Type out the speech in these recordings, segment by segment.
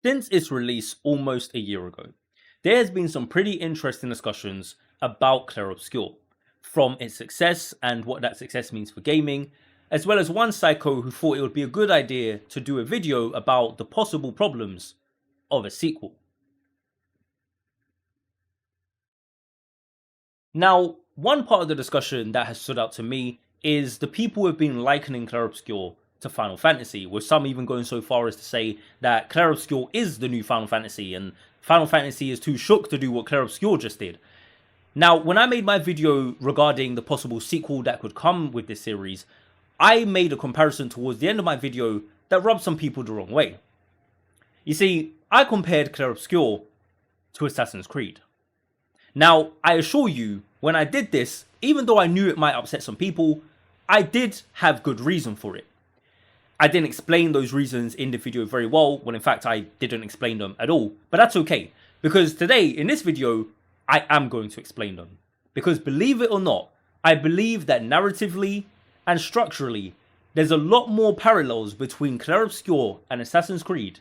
Since its release almost a year ago, there has been some pretty interesting discussions about Clair Obscur, from its success and what that success means for gaming, as well as one psycho who thought it would be a good idea to do a video about the possible problems of a sequel. Now, one part of the discussion that has stood out to me is the people who have been likening Clair Obscur to Final Fantasy, with some even going so far as to say that Clair Obscur is the new Final Fantasy and Final Fantasy is too shook to do what Clair Obscur just did. Now, when I made my video regarding the possible sequel that could come with this series, I made a comparison towards the end of my video that rubbed some people the wrong way. You see, I compared Clair Obscur to Assassin's Creed. Now, I assure you, when I did this, even though I knew it might upset some people, I did have good reason for it. I didn't explain those reasons in the video very well, when in fact I didn't explain them at all, but that's okay, because today, in this video, I am going to explain them. Because believe it or not, I believe that narratively and structurally, there's a lot more parallels between Clair Obscur and Assassin's Creed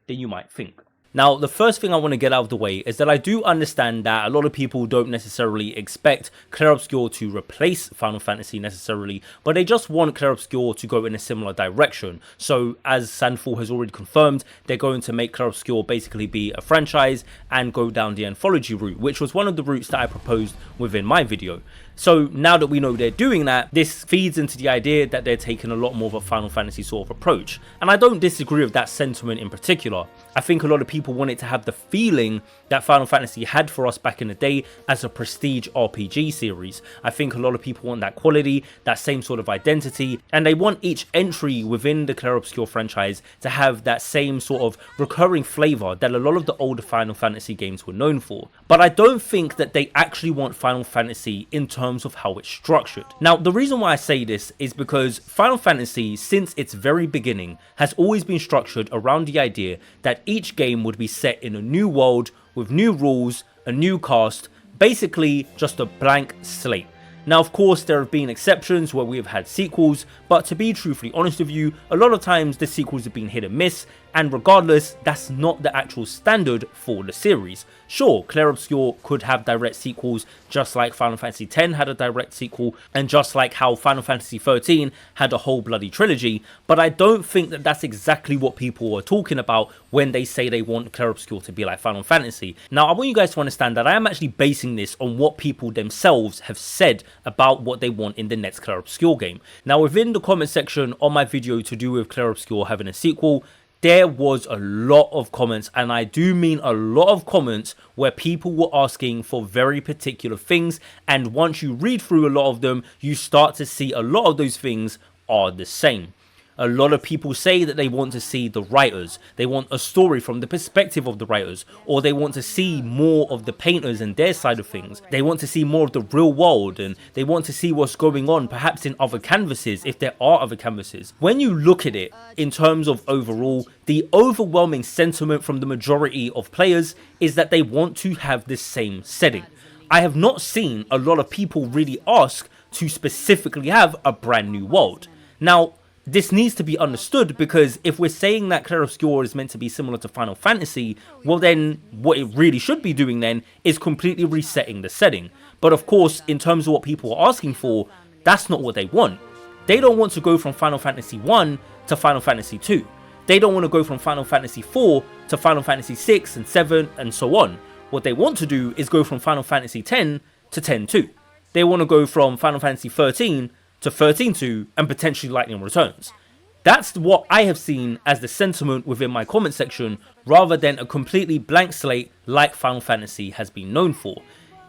than you might think. Now, the first thing I want to get out of the way is that I do understand that a lot of people don't necessarily expect Clair Obscur to replace Final Fantasy necessarily, but they just want Clair Obscur to go in a similar direction. So, as Sandfall has already confirmed, they're going to make Clair Obscur basically be a franchise and go down the anthology route, which was one of the routes that I proposed within my video. So now that we know they're doing that, this feeds into the idea that they're taking a lot more of a Final Fantasy sort of approach. And I don't disagree with that sentiment in particular. I think a lot of people want it to have the feeling that Final Fantasy had for us back in the day as a prestige RPG series. I think a lot of people want that quality, that same sort of identity, and they want each entry within the Clair Obscur franchise to have that same sort of recurring flavor that a lot of the older Final Fantasy games were known for. But I don't think that they actually want Final Fantasy in terms of how it's structured. Now, the reason why I say this is because Final Fantasy, since its very beginning, has always been structured around the idea that each game would be set in a new world with new rules, a new cast, basically just a blank slate. Now, of course, there have been exceptions where we have had sequels, but to be truthfully honest with you, a lot of times the sequels have been hit and miss, and regardless, that's not the actual standard for the series. Sure, Clair Obscur could have direct sequels, just like Final Fantasy X had a direct sequel, and just like how Final Fantasy XIII had a whole bloody trilogy, but I don't think that that's exactly what people are talking about when they say they want Clair Obscur to be like Final Fantasy. Now, I want you guys to understand that I am actually basing this on what people themselves have said about what they want in the next Clair Obscur game. Now, within the comment section on my video to do with Clair Obscur having a sequel, there was a lot of comments, and I do mean a lot of comments, where people were asking for very particular things, and once you read through a lot of them, you start to see a lot of those things are the same. A lot of people say that they want to see the writers, they want a story from the perspective of the writers, or they want to see more of the painters and their side of things. They want to see more of the real world, and they want to see what's going on perhaps in other canvases, if there are other canvases. When you look at it in terms of overall, the overwhelming sentiment from the majority of players is that they want to have the same setting. I have not seen a lot of people really ask to specifically have a brand new world. Now, this needs to be understood, because if we're saying that Clair Obscur is meant to be similar to Final Fantasy, well then, what it really should be doing then is completely resetting the setting. But of course, in terms of what people are asking for, that's not what they want. They don't want to go from Final Fantasy 1 to Final Fantasy 2. They don't want to go from Final Fantasy 4 to Final Fantasy 6 and 7 and so on. What they want to do is go from Final Fantasy 10 to 10-2. They want to go from Final Fantasy 13 to 13-2 and potentially Lightning Returns. That's what I have seen as the sentiment within my comment section, rather than a completely blank slate like Final Fantasy has been known for.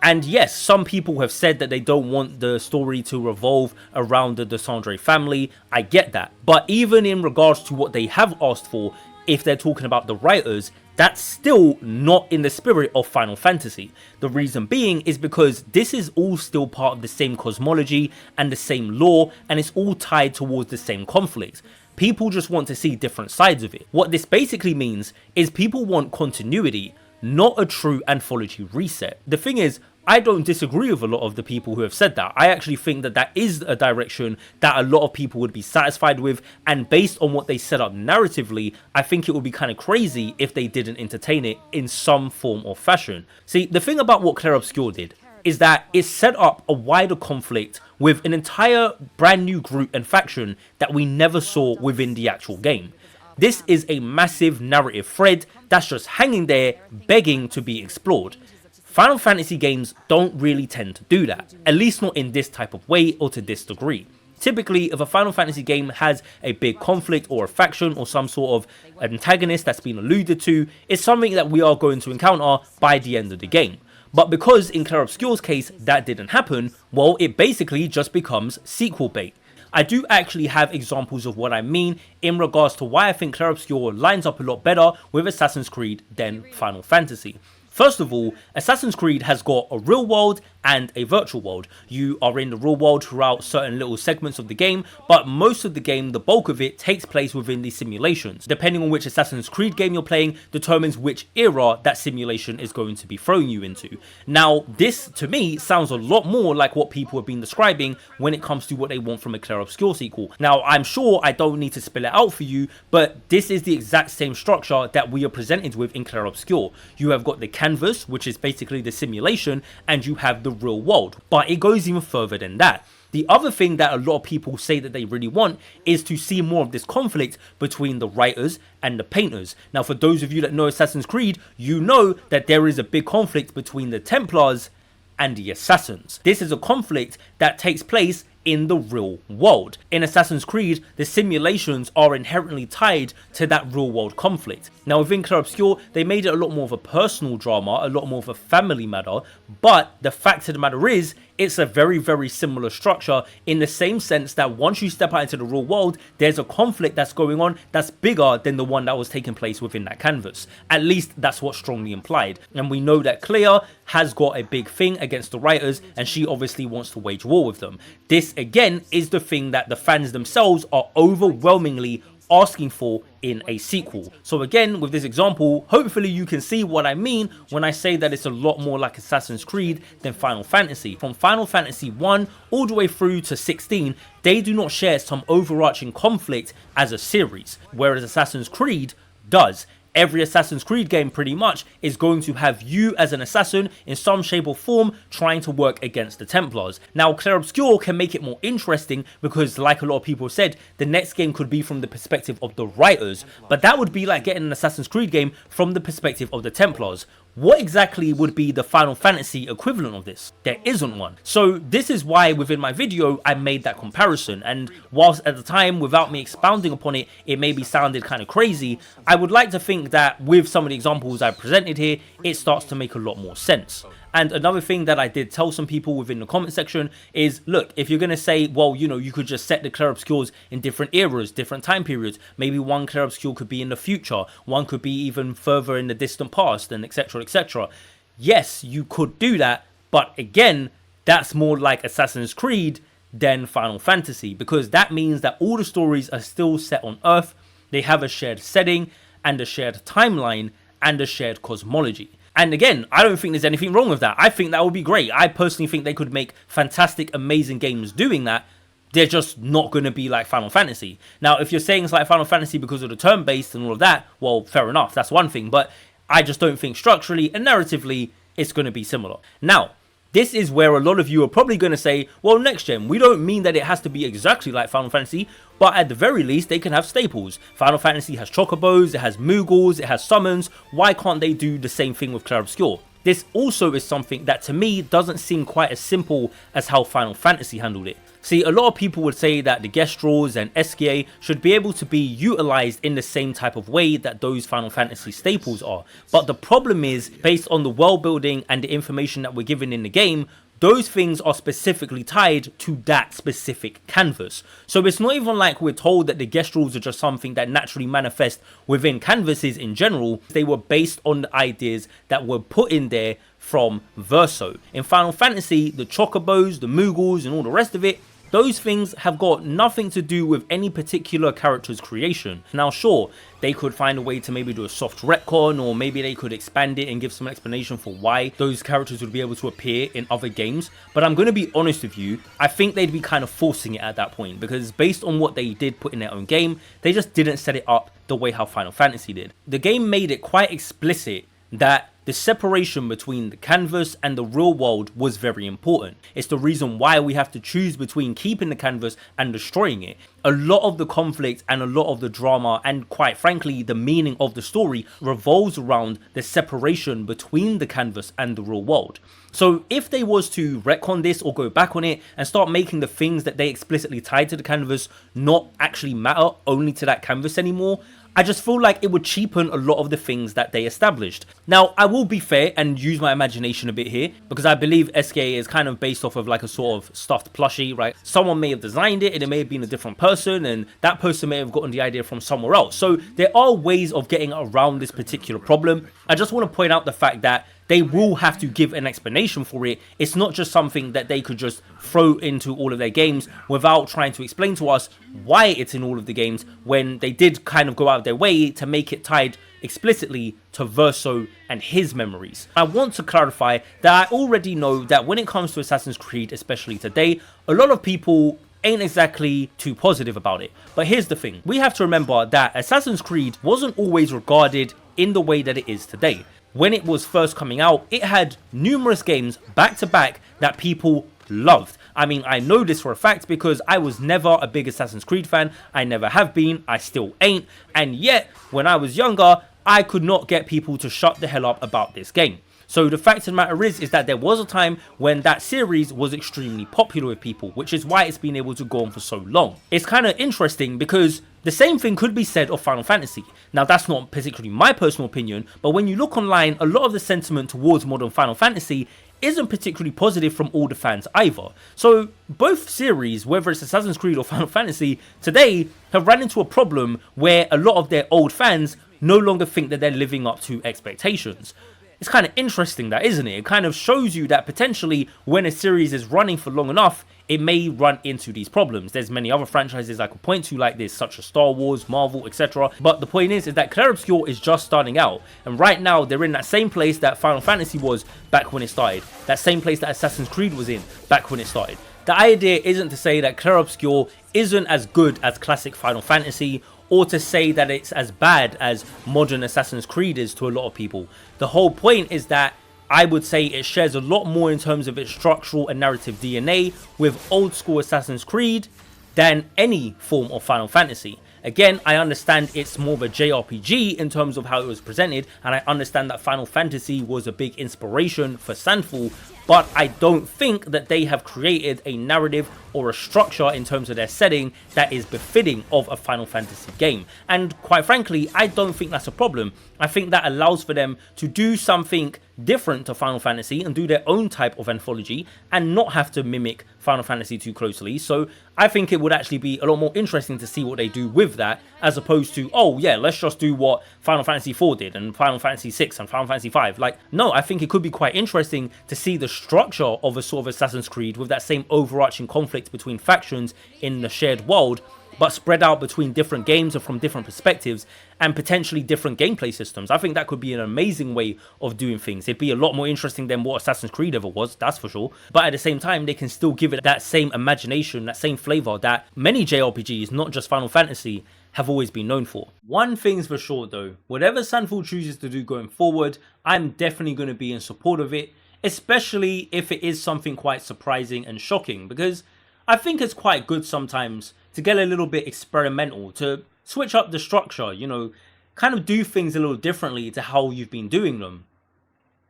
And yes, some people have said that they don't want the story to revolve around the Descendre family. I get that. But even in regards to what they have asked for, if they're talking about the writers, that's still not in the spirit of Final Fantasy. The reason being is because this is all still part of the same cosmology and the same lore, and it's all tied towards the same conflict. People just want to see different sides of it. What this basically means is people want continuity, not a true anthology reset. The thing is, I don't disagree with a lot of the people who have said that. I actually think that that is a direction that a lot of people would be satisfied with, and based on what they set up narratively, I think it would be kind of crazy if they didn't entertain it in some form or fashion. See, the thing about what Clair Obscur did is that it set up a wider conflict with an entire brand new group and faction that we never saw within the actual game. This is a massive narrative thread that's just hanging there, begging to be explored. Final Fantasy games don't really tend to do that, at least not in this type of way or to this degree. Typically, if a Final Fantasy game has a big conflict or a faction or some sort of antagonist that's been alluded to, it's something that we are going to encounter by the end of the game. But because in Clair Obscur's case that didn't happen, well, it basically just becomes sequel bait. I do actually have examples of what I mean in regards to why I think Clair Obscur lines up a lot better with Assassin's Creed than Final Fantasy. First of all, Assassin's Creed has got a real world and a virtual world. You are in the real world throughout certain little segments of the game, but most of the game, the bulk of it, takes place within these simulations. Depending on which Assassin's Creed game you're playing determines which era that simulation is going to be throwing you into. Now, this to me sounds a lot more like what people have been describing when it comes to what they want from a Clair Obscur sequel. Now, I'm sure I don't need to spell it out for you, but this is the exact same structure that we are presented with in Clair Obscur. You have got the canvas, which is basically the simulation, and you have the real world, but it goes even further than that. The other thing that a lot of people say that they really want is to see more of this conflict between the writers and the painters. Now, for those of you that know Assassin's Creed, you know that there is a big conflict between the Templars and the Assassins. This is a conflict that takes place in the real world. In Assassin's Creed, the simulations are inherently tied to that real world conflict. Now within Clair Obscur, they made it a lot more of a personal drama, a lot more of a family matter, but the fact of the matter is, it's a very, very similar structure in the same sense that once you step out into the real world, there's a conflict that's going on that's bigger than the one that was taking place within that canvas. At least that's what's strongly implied. And we know that Clair has got a big thing against the writers, and she obviously wants to wage war with them. This again is the thing that the fans themselves are overwhelmingly asking for in a sequel. So again, with this example, hopefully you can see what I mean when I say that it's a lot more like Assassin's Creed than Final Fantasy. From Final Fantasy 1 all the way through to 16, they do not share some overarching conflict as a series, whereas Assassin's Creed does. Every Assassin's Creed game pretty much is going to have you as an assassin in some shape or form trying to work against the Templars. Now Clair Obscur can make it more interesting because, like a lot of people said, the next game could be from the perspective of the writers, but that would be like getting an Assassin's Creed game from the perspective of the Templars. What exactly would be the Final Fantasy equivalent of this? There isn't one. So this is why within my video I made that comparison, and whilst at the time, without me expounding upon it, it maybe sounded kind of crazy, I would like to think that with some of the examples I presented here, it starts to make a lot more sense. And another thing that I did tell some people within the comment section is, look, if you're going to say, well, you know, you could just set the Clair Obscurs in different eras, different time periods. Maybe one Clair Obscur could be in the future. One could be even further in the distant past, and etc, etc. Yes, you could do that. But again, that's more like Assassin's Creed than Final Fantasy, because that means that all the stories are still set on Earth. They have a shared setting and a shared timeline and a shared cosmology. And again, I don't think there's anything wrong with that. I think that would be great. I personally think they could make fantastic, amazing games doing that. They're just not going to be like Final Fantasy. Now, if you're saying it's like Final Fantasy because of the turn-based and all of that, well, fair enough. That's one thing. But I just don't think structurally and narratively it's going to be similar. Now, this is where a lot of you are probably going to say, well, next gen, we don't mean that it has to be exactly like Final Fantasy, but at the very least, they can have staples. Final Fantasy has chocobos, it has moogles, it has summons. Why can't they do the same thing with Clair Obscur? This also is something that to me doesn't seem quite as simple as how Final Fantasy handled it. See, a lot of people would say that the guest draws and SKA should be able to be utilized in the same type of way that those Final Fantasy staples are. But the problem is, based on the world building and the information that we're given in the game, those things are specifically tied to that specific canvas. So it's not even like we're told that the guest rules are just something that naturally manifest within canvases in general. They were based on the ideas that were put in there from Verso. In Final Fantasy, the chocobos, the moogles and all the rest of it, those things have got nothing to do with any particular character's creation. Now sure, they could find a way to maybe do a soft retcon, or maybe they could expand it and give some explanation for why those characters would be able to appear in other games, but I'm going to be honest with you, I think they'd be kind of forcing it at that point, because based on what they did put in their own game, they just didn't set it up the way how Final Fantasy did. The game made it quite explicit that the separation between the canvas and the real world was very important. It's the reason why we have to choose between keeping the canvas and destroying it. A lot of the conflict and a lot of the drama, and quite frankly the meaning of the story, revolves around the separation between the canvas and the real world. So if they was to retcon this or go back on it and start making the things that they explicitly tied to the canvas not actually matter only to that canvas anymore, I just feel like it would cheapen a lot of the things that they established. Now, I will be fair and use my imagination a bit here, because I believe SKA is kind of based off of like a sort of stuffed plushie, right? Someone may have designed it and it may have been a different person, and that person may have gotten the idea from somewhere else. So there are ways of getting around this particular problem. I just want to point out the fact that they will have to give an explanation for it. It's not just something that they could just throw into all of their games without trying to explain to us why it's in all of the games, when they did kind of go out of their way to make it tied explicitly to Verso and his memories. I want to clarify that I already know that when it comes to Assassin's Creed, especially today, a lot of people ain't exactly too positive about it. But here's the thing, we have to remember that Assassin's Creed wasn't always regarded in the way that it is today. When it was first coming out, it had numerous games back to back that people loved. I mean, I know this for a fact because I was never a big Assassin's Creed fan. I never have been, I still ain't. And yet, when I was younger, I could not get people to shut the hell up about this game. So the fact of the matter is that there was a time when that series was extremely popular with people, which is why it's been able to go on for so long. It's kind of interesting because the same thing could be said of Final Fantasy. Now that's not particularly my personal opinion, but when you look online, a lot of the sentiment towards modern Final Fantasy isn't particularly positive from all the fans either. So both series, whether it's Assassin's Creed or Final Fantasy, today have ran into a problem where a lot of their old fans no longer think that they're living up to expectations. It's kind of interesting that, isn't it? It kind of shows you that potentially when a series is running for long enough, it may run into these problems. There's many other franchises I could point to like this, such as Star Wars, Marvel, etc. But the point is that Clair Obscur is just starting out. And right now, they're in that same place that Final Fantasy was back when it started. That same place that Assassin's Creed was in back when it started. The idea isn't to say that Clair Obscur isn't as good as classic Final Fantasy, or to say that it's as bad as modern Assassin's Creed is to a lot of people. The whole point is that I would say it shares a lot more in terms of its structural and narrative DNA with old school Assassin's Creed than any form of Final Fantasy. Again, I understand it's more of a JRPG in terms of how it was presented, and I understand that Final Fantasy was a big inspiration for Sandfall, but I don't think that they have created a narrative or a structure in terms of their setting that is befitting of a Final Fantasy game. And quite frankly, I don't think that's a problem. I think that allows for them to do something different to Final Fantasy and do their own type of anthology and not have to mimic Final Fantasy too closely. So I think it would actually be a lot more interesting to see what they do with that, as opposed to, oh yeah, let's just do what Final Fantasy 4 did and Final Fantasy 6 and Final Fantasy 5. Like, no, I think it could be quite interesting to see the structure of a sort of Assassin's Creed with that same overarching conflict between factions in the shared world, but spread out between different games and from different perspectives and potentially different gameplay systems. I think that could be an amazing way of doing things. It'd be a lot more interesting than what Assassin's Creed ever was, that's for sure. But at the same time, they can still give it that same imagination, that same flavor that many JRPGs, not just Final Fantasy, have always been known for. One thing's for sure though, whatever Sandfall chooses to do going forward, I'm definitely going to be in support of it, especially if it is something quite surprising and shocking, because I think it's quite good sometimes to get a little bit experimental, to switch up the structure, you know, kind of do things a little differently to how you've been doing them,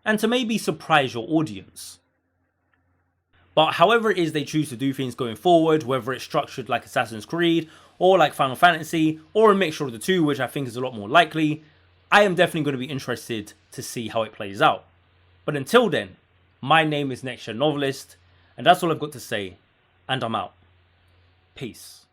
and to maybe surprise your audience. But however it is they choose to do things going forward, whether it's structured like Assassin's Creed, or like Final Fantasy, or a mixture of the two, which I think is a lot more likely, I am definitely going to be interested to see how it plays out. But until then, my name is Next Gen Novelist, and that's all I've got to say, and I'm out. Peace.